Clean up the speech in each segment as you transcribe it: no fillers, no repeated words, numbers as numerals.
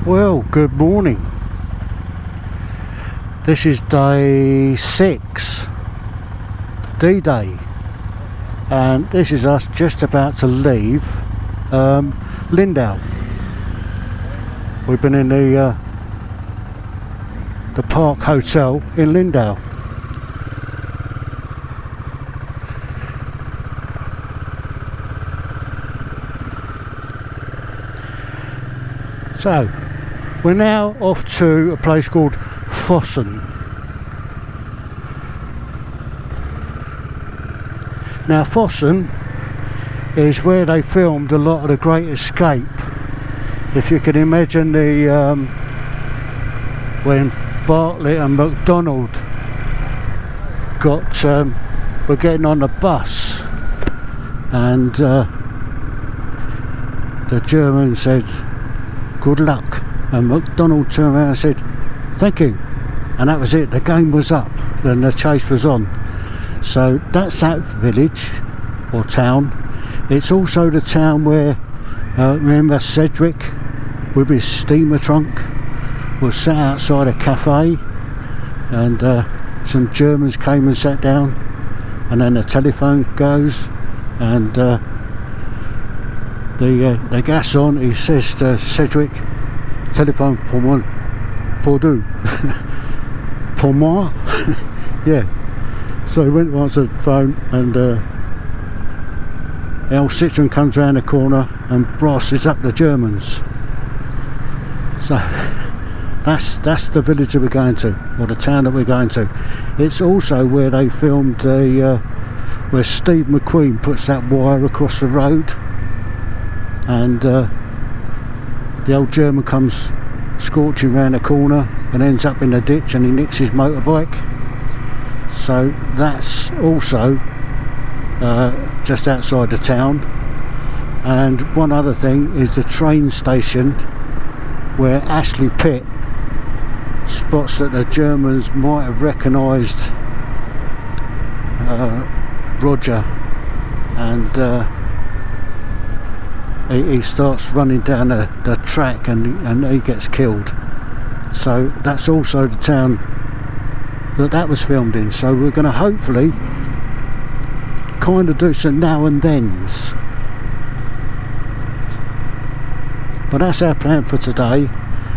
Well, good morning. This is day 6, D-Day, and this is us just about to leave Lindau. We've been in the Park Hotel in Lindau. So we're now off to a place called Füssen. Now Füssen is where they filmed a lot of The Great Escape. If you can imagine the when Bartlett and McDonald were getting on the bus, and the German said, "Good luck," and McDonald turned around and said, "Thank you," and that was it. The game was up and the chase was on. So that's that village or town. It's also the town where remember Sedgwick with his steamer trunk was sat outside a café, and some Germans came and sat down, and then the telephone goes, and the gas on. He says to Sedgwick, "Telephone pour moi, pour deux." Pour moi? Yeah. So he went to answer the phone, and El Citroen comes round the corner and brasses up the Germans. So that's the village that we're going to, or the town that we're going to. It's also where they filmed where Steve McQueen puts that wire across the road, and the old German comes scorching round the corner and ends up in the ditch, and he nicks his motorbike. So that's also just outside the town. And one other thing is the train station where Ashley-Pitt spots that the Germans might have recognised Roger, and he starts running down the track, and he gets killed. So that's also the town that was filmed in. So we're going to hopefully kind of do some now and thens, but that's our plan for today.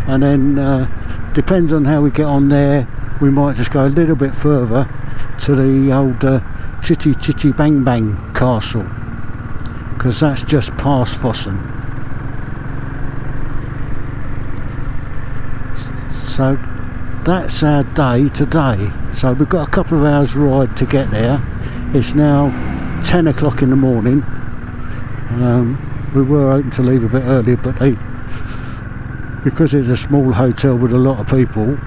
And then depends on how we get on there, we might just go a little bit further to the old Chitty Chitty Bang Bang castle, because that's just past Füssen. So that's our day today. So we've got a couple of hours ride to get there. It's now 10 o'clock in the morning. We were hoping to leave a bit earlier, but because it's a small hotel with a lot of people,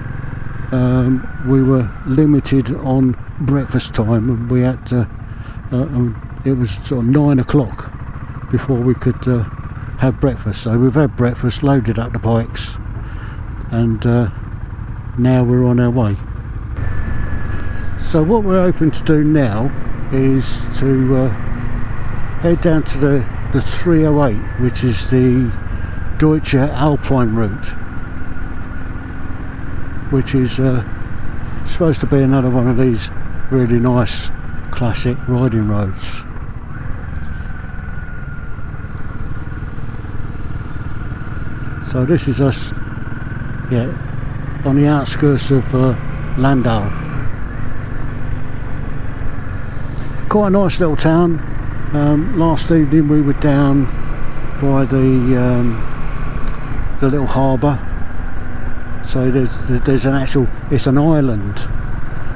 we were limited on breakfast time, and we had to it was sort of 9 o'clock before we could have breakfast. So we've had breakfast, loaded up the bikes, and now we're on our way. So what we're hoping to do now is to head down to the 308, which is the Deutsche Alpine route, which is supposed to be another one of these really nice classic riding roads. So this is us, yeah, on the outskirts of Landau. Quite a nice little town. Last evening we were down by the little harbour. So there's an actual, it's an island.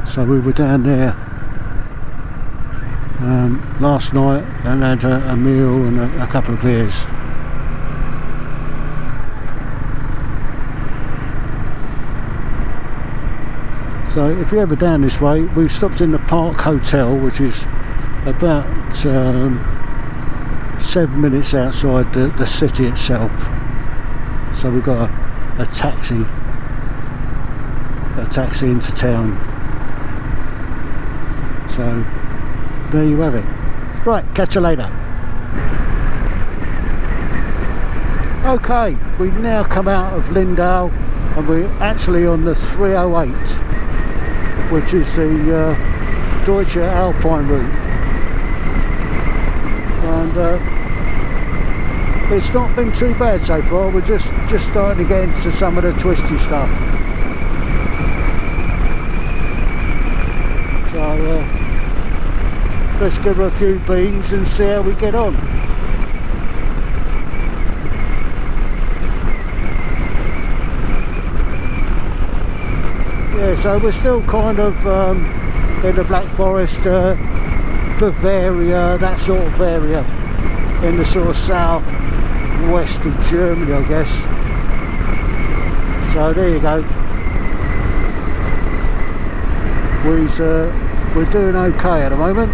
So we were down there last night and had a meal and a couple of beers. So if you're ever down this way, we've stopped in the Park Hotel, which is about 7 minutes outside the city itself. So we've got a taxi into town. So there you have it. Right, catch you later. Okay, we've now come out of Lindau and we're actually on the 308, which is the Deutsche Alpine route, and it's not been too bad so far. We're just starting to get into some of the twisty stuff. So let's give her a few beans and see how we get on. Yeah, so we're still kind of in the Black Forest, Bavaria, that sort of area, in the sort of south west of Germany, I guess. So there you go. We're doing okay at the moment.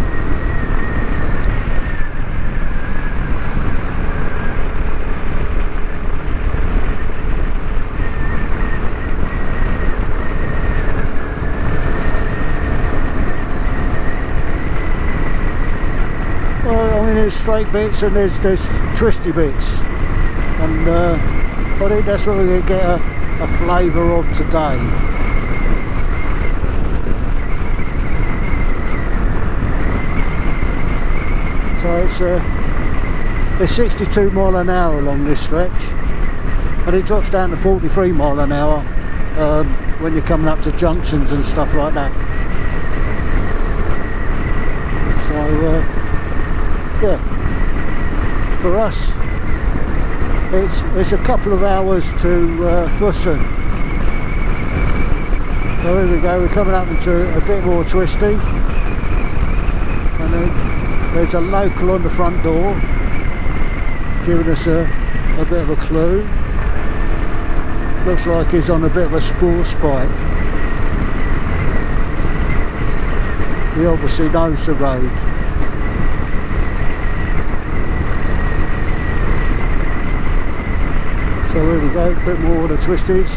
There's straight bits and there's twisty bits, and I think that's what we're going to get a flavour of today. So it's 62 mile an hour along this stretch, and it drops down to 43 mile an hour when you're coming up to junctions and stuff like that. So yeah, for us it's a couple of hours to Füssen. So here we go, we're coming up into a bit more twisty, and then there's a local on the front door giving us a bit of a clue. Looks like he's on a bit of a sports bike. He obviously knows the road. So here we go, a bit more of the twisties.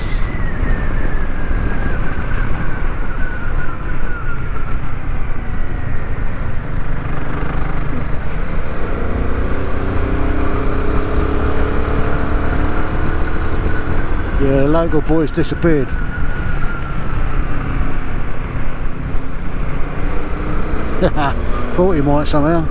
Yeah, the local boy's disappeared. Thought he might somehow.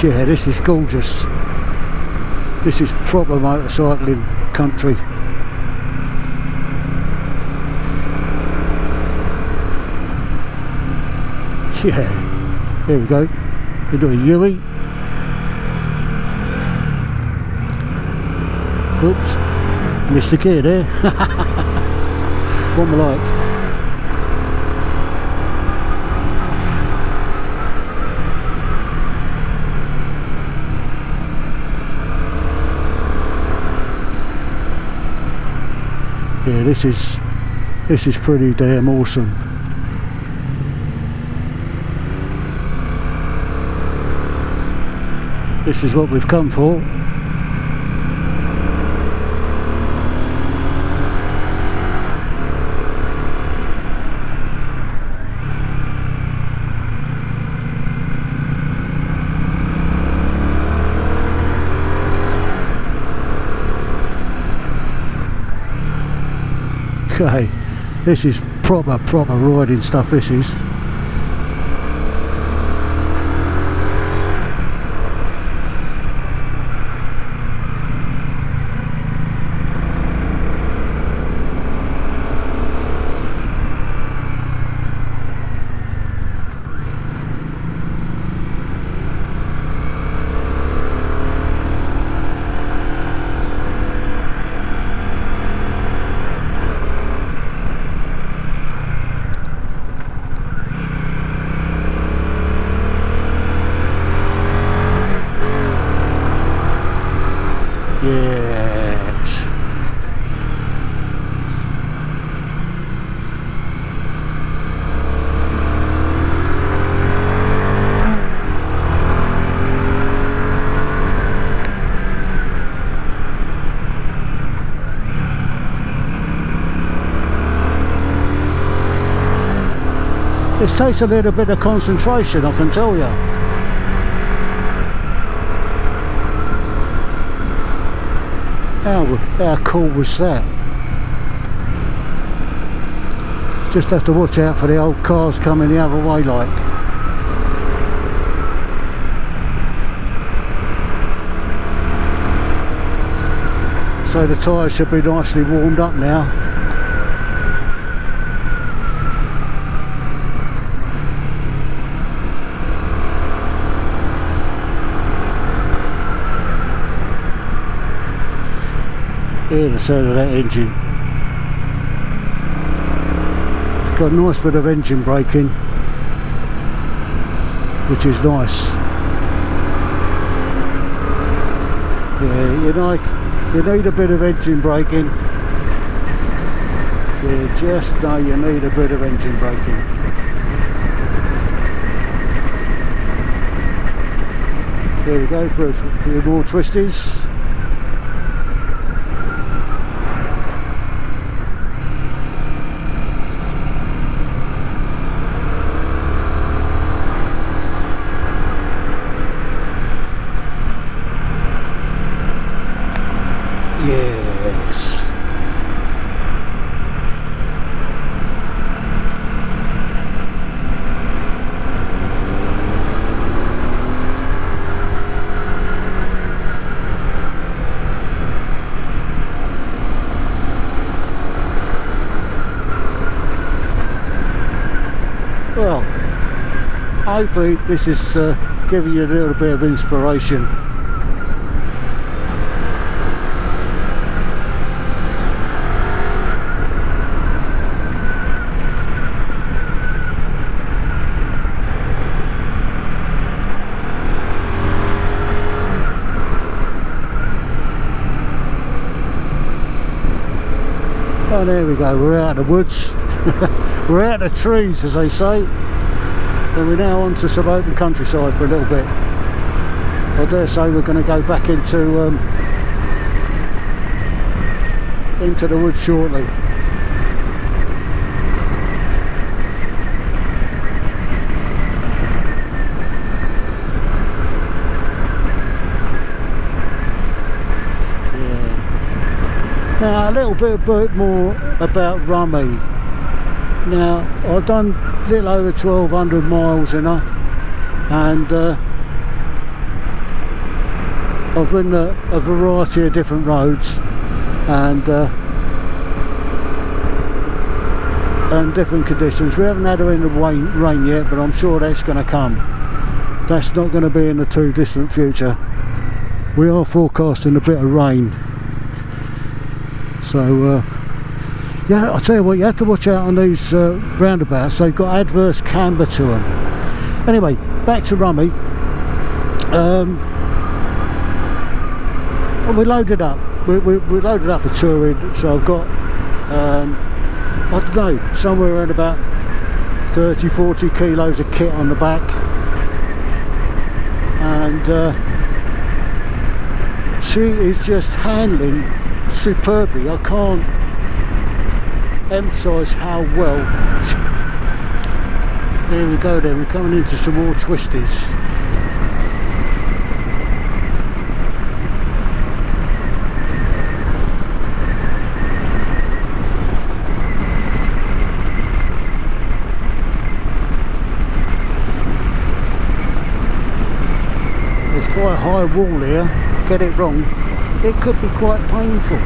Yeah, this is gorgeous. This is proper motorcycling country. Yeah, here we go. We do a Yui. Oops, missed the gear there. What am I like? Yeah, this is pretty damn awesome. This is what we've come for. Okay, this is proper riding stuff, this is. Yes. This takes a little bit of concentration, I can tell you. How cool was that? Just have to watch out for the old cars coming the other way like. So the tyres should be nicely warmed up now. Hear the sound of that engine. It's got a nice bit of engine braking, which is nice. Yeah, you need a bit of engine braking. You just know you need a bit of engine braking. There we go for a few more twisties. Well, hopefully this is giving you a little bit of inspiration. Oh, there we go, we're out of the woods. We're out of trees, as they say, and we're now onto some open countryside for a little bit. I dare say we're going to go back into the woods shortly. Yeah. Now a little bit more about Rummy. Now I've done a little over 1200 miles in her, and I've ridden a variety of different roads and different conditions. We haven't had her in the rain yet, but I'm sure that's going to come. That's not going to be in the too distant future. We are forecasting a bit of rain, so yeah, I'll tell you what, you have to watch out on these roundabouts. They've got adverse camber to them. Anyway, back to Rummy. We loaded up. We loaded up for touring, so I've got, I don't know, somewhere around about 30-40 kilos of kit on the back. And she is just handling superbly. I can't emphasise how well. There we go then, we're coming into some more twisties. There's quite a high wall here, get it wrong, it could be quite painful.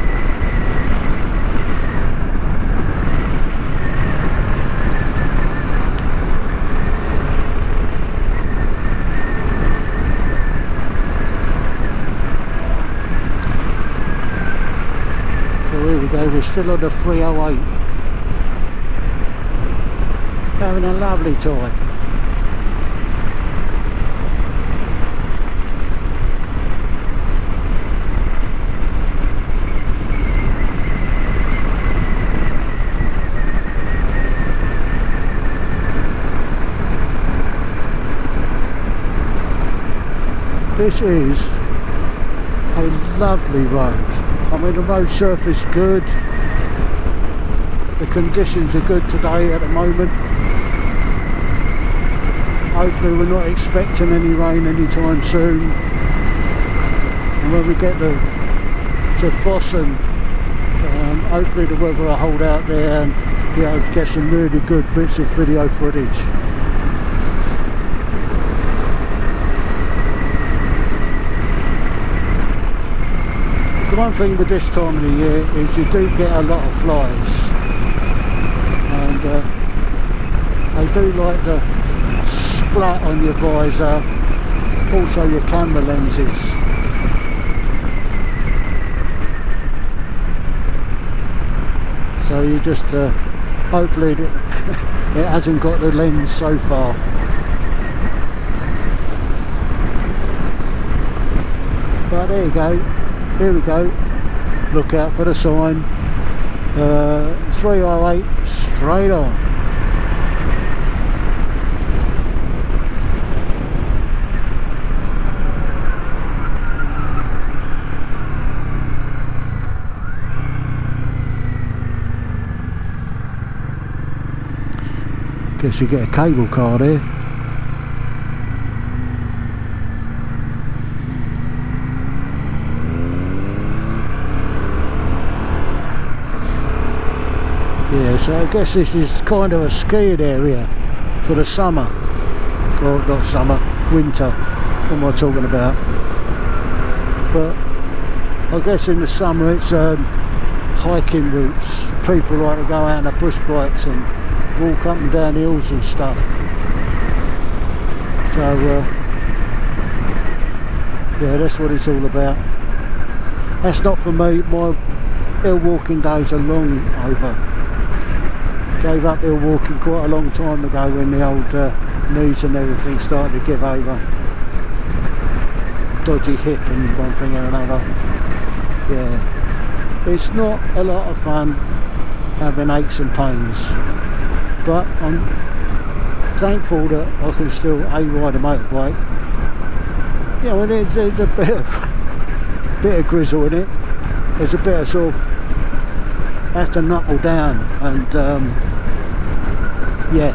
Here we go, we're still on the 308. Having a lovely time. This is a lovely road. I mean, the road surface is good, the conditions are good today at the moment. hopefully we're not expecting any rain anytime soon. And when we get to Füssen, hopefully the weather will hold out there and be able to get some really good bits of video footage. The one thing with this time of the year is you do get a lot of flies, and they do like the splat on your visor, also your camera lenses. So you just hopefully it hasn't got the lens so far. But there you go. Here we go. Look out for the sign. 308 straight on. Guess you get a cable car there. Yeah, so I guess this is kind of a skiing area for the summer. Well, not summer, winter. What am I talking about? But I guess in the summer it's hiking routes. People like to go out on the push bikes and walk up and down hills and stuff. So yeah, that's what it's all about. That's not for me. My hill walking days are long over. Gave up hill walking quite a long time ago when the old knees and everything started to give over. Dodgy hip and one thing and another. Yeah, it's not a lot of fun having aches and pains, but I'm thankful that I can still ride a motorbike. You know, there's a bit of grizzle in it. There's a bit of sort of have to knuckle down and yeah,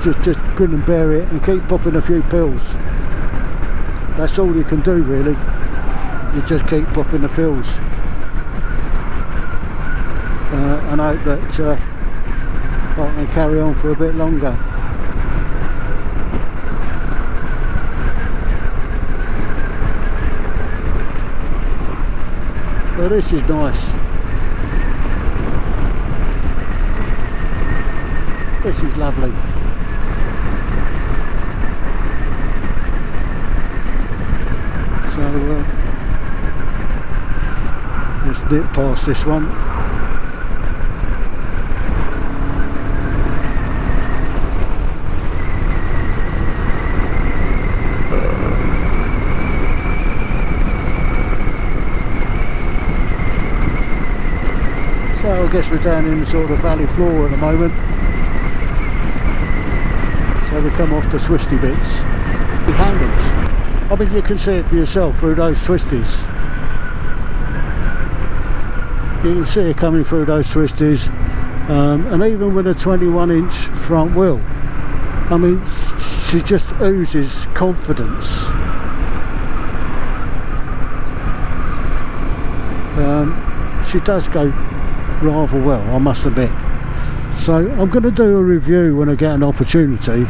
just grin and bear it and keep popping a few pills. That's all you can do really. You just keep popping the pills and hope that I can carry on for a bit longer. Well, this is nice. This is lovely. So let's dip past this one. So I guess we're down in the sort of valley floor at the moment. So we come off the twisty bits. The handles. I mean, you can see it for yourself through those twisties. You can see it coming through those twisties, and even with a 21-inch front wheel, I mean, she just oozes confidence. She does go rather well, I must admit. So I'm going to do a review when I get an opportunity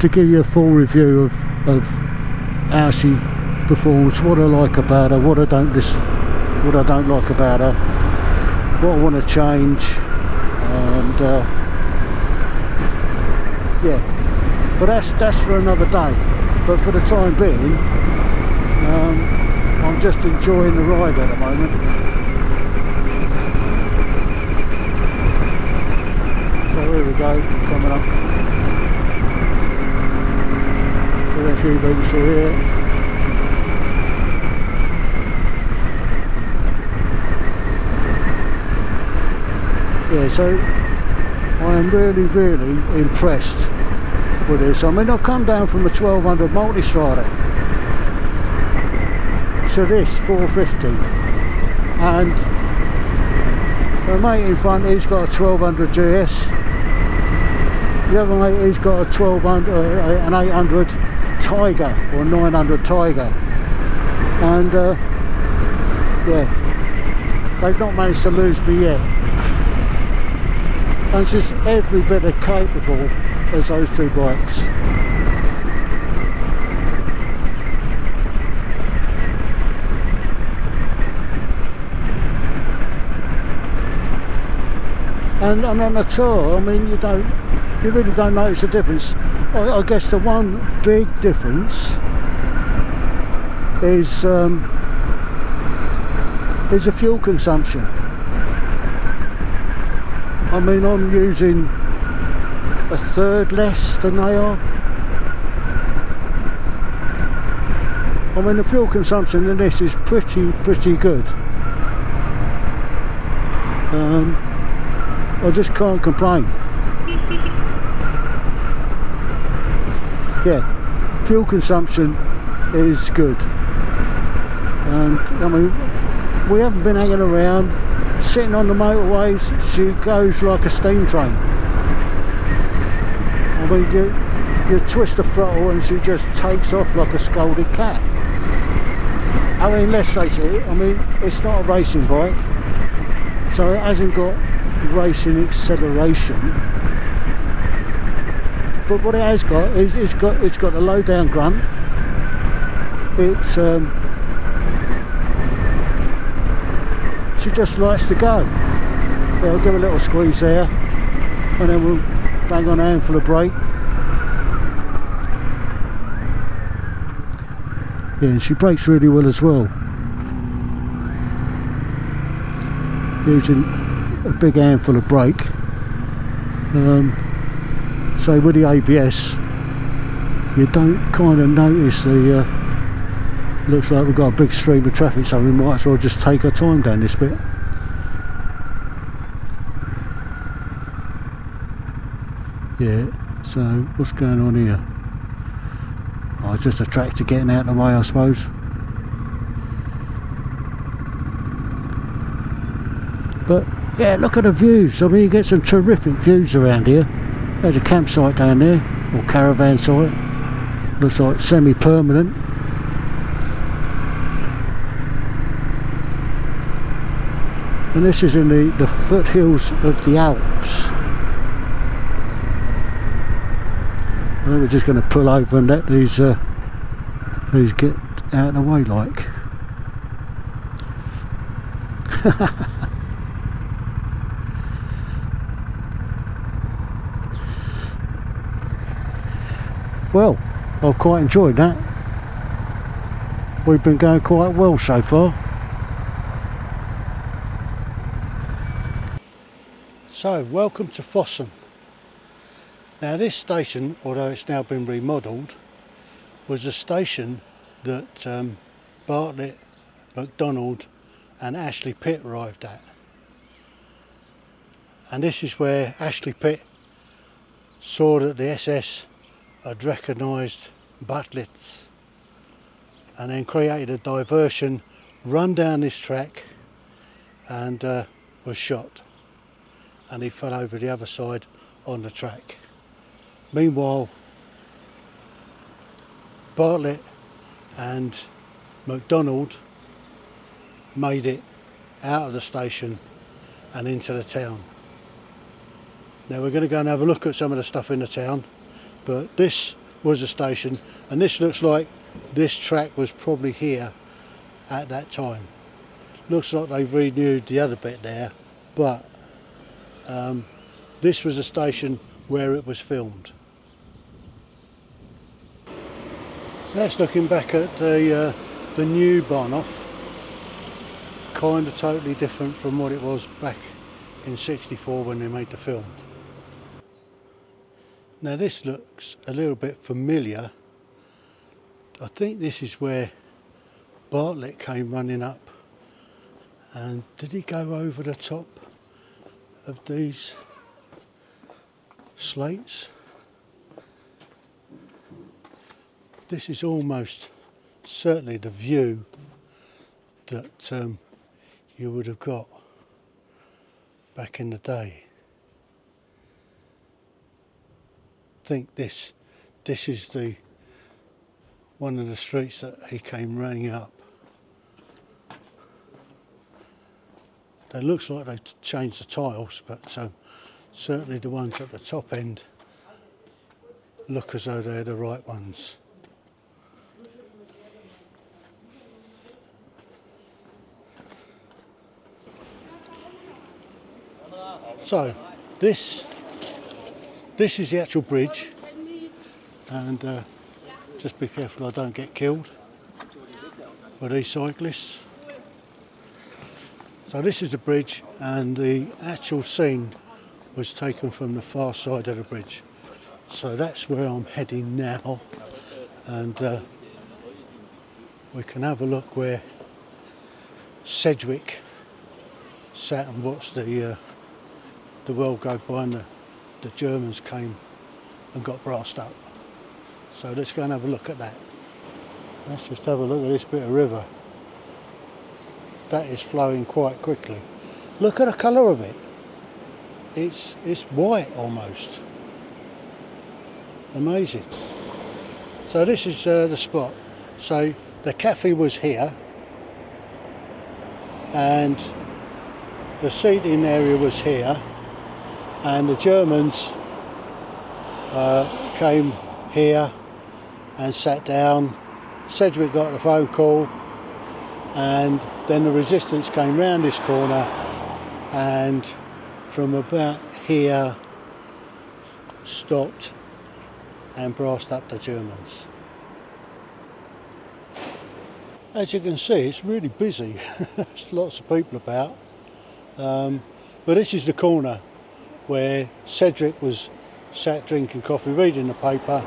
to give you a full review of how she performs, what I like about her, what I don't like about her, what I want to change, and yeah. But that's for another day. But for the time being, I'm just enjoying the ride at the moment. Here we go, coming up. Got a few things through here. Yeah, so I am really impressed with this. I mean, I've come down from a 1200 Multistrada to this 450, and the mate in front, he's got a 1200 GS. The other mate, he's got a 1200, an 800 Tiger or 900 Tiger, and yeah, they've not managed to lose me yet. And it's just every bit as capable as those two bikes. And on the tour, I mean, you really don't notice a difference. I guess the one big difference is the fuel consumption. I mean, I'm using a third less than they are. I mean, the fuel consumption in this is pretty good. I just can't complain. Yeah, fuel consumption is good. And I mean, we haven't been hanging around, sitting on the motorways. She goes like a steam train. I mean, you twist the throttle and she just takes off like a scolded cat. I mean, let's face it, I mean, it's not a racing bike, so it hasn't got racing acceleration, but what it has got is it's got a low down grunt. It's she just likes to go. I'll give a little squeeze there, and then we'll bang on a handful of brake. Yeah, and she brakes really well as well, using a big handful of brake. So with the ABS, you don't kind of notice the looks like we've got a big stream of traffic, so we might as well just take our time down this bit. Yeah, so what's going on here? Oh, it's just a tractor getting out of the way, I suppose. But yeah, look at the views. I mean, you get some terrific views around here. There's a campsite down there, or caravan site. Looks like semi-permanent. And this is in the foothills of the Alps. I think we're just going to pull over and let these get out of the way, like. Well, I've quite enjoyed that. We've been going quite well so far. So, welcome to Füssen. Now this station, although it's now been remodelled, was a station that Bartlett, McDonald and Ashley-Pitt arrived at. And this is where Ashley-Pitt saw that the SS had recognised Bartlett's, and then created a diversion, run down this track, and was shot, and he fell over the other side on the track. Meanwhile, Bartlett and McDonald made it out of the station and into the town. Now we're going to go and have a look at some of the stuff in the town. But this was a station, and this looks like this track was probably here at that time. Looks like they've renewed the other bit there, but this was a station where it was filmed. So that's looking back at the new Bahnhof. Kind of totally different from what it was back in '64 when they made the film. Now this looks a little bit familiar. I think this is where Bartlett came running up, and did he go over the top of these slates? This is almost certainly the view that you would have got back in the day. think this is the one of the streets that he came running up. It looks like they've changed the tiles, but certainly the ones at the top end look as though they're the right ones. So this is the actual bridge, and just be careful I don't get killed by these cyclists. So this is the bridge, and the actual scene was taken from the far side of the bridge. So that's where I'm heading now, and we can have a look where Sedgwick sat and watched the world go by, and the Germans came and got brassed up. So let's go and have a look at that. Let's just have a look at this bit of river. That is flowing quite quickly. Look at the colour of it. It's white almost. Amazing. So this is the spot. So the café was here, and the seating area was here, and the Germans came here and sat down. Sedgwick got the phone call, and then the resistance came round this corner, and from about here stopped and brassed up the Germans. As you can see, it's really busy. There's lots of people about, but this is the corner where Sedgwick was sat drinking coffee, reading the paper,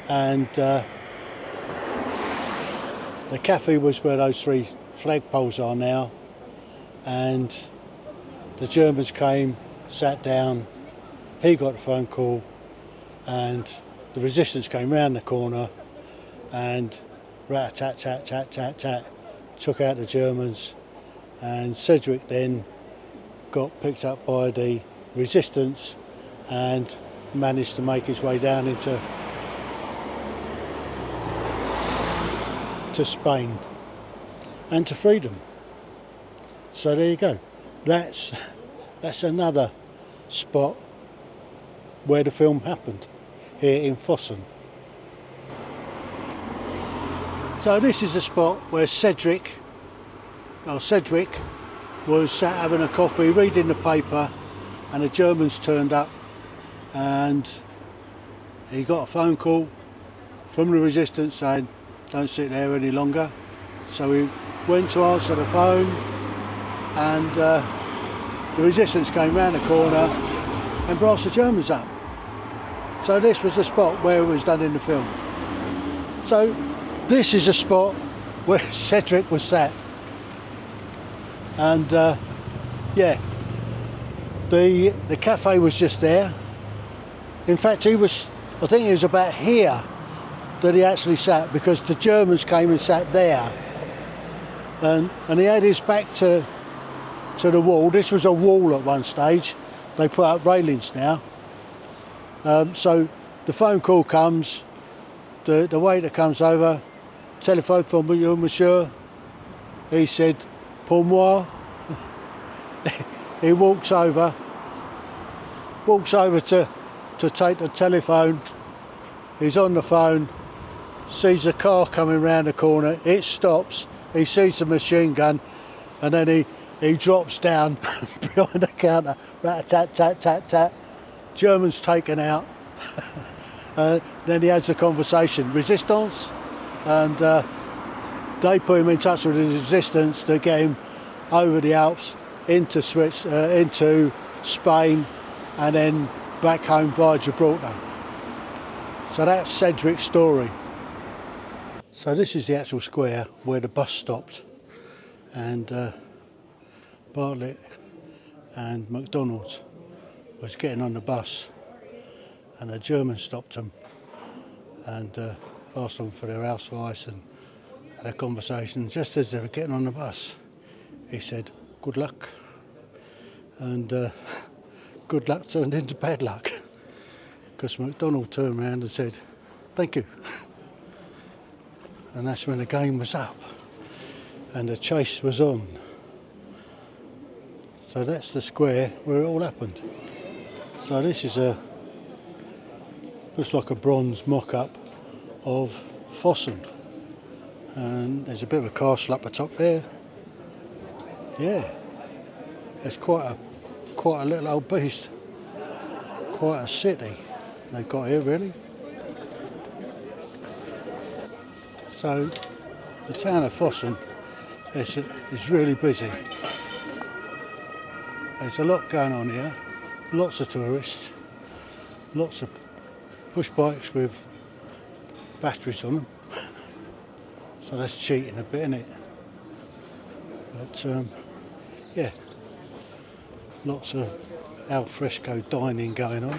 and the cafe was where those three flagpoles are now, and the Germans came, sat down, he got the phone call, and the resistance came round the corner and rat-a-tat-tat-tat-tat-tat took out the Germans, and Sedgwick then got picked up by the resistance and managed to make his way down into Spain and to freedom. So there you go. That's another spot where the film happened, here in Füssen. So this is the spot where Sedgwick was sat having a coffee, reading the paper, and the Germans turned up, and he got a phone call from the resistance saying, "Don't sit there any longer." So he went to answer the phone, and the resistance came round the corner and brassed the Germans up. So this was the spot where it was done in the film. So this is the spot where Sedgwick was sat, and yeah, the cafe was just there. In fact, I think he was about here that he actually sat, because the Germans came and sat there, and he had his back to the wall. This was a wall at one stage. They put up railings now. So the phone call comes, the waiter comes over, "Téléphone for you, monsieur." He said, "Pour moi." He walks over to take the telephone. He's on the phone, sees a car coming round the corner, it stops, he sees the machine gun, and then he drops down behind the counter, rat-a-tat-tat-tat-tat, Germans taken out. Then he has a conversation, resistance, and they put him in touch with the resistance to get him over the Alps into Spain, and then back home via Gibraltar. So that's Sedgwick's story. So this is the actual square where the bus stopped, and Bartlett and McDonald's was getting on the bus, and the Germans stopped them and asked them for their Ausweis and had a conversation. Just as they were getting on the bus, he said, "Good luck," and good luck turned into bad luck. Marcus McDonald turned around and said, "Thank you." And that's when the game was up and the chase was on. So that's the square where it all happened. So this is looks like a bronze mock-up of Füssen. And there's a bit of a castle up the top there. Yeah, it's quite a little old beast. Quite a city they've got here, really. So the town of Füssen is really busy. There's a lot going on here. Lots of tourists. Lots of push bikes with batteries on them. So that's cheating a bit, isn't it? But yeah, lots of al fresco dining going on.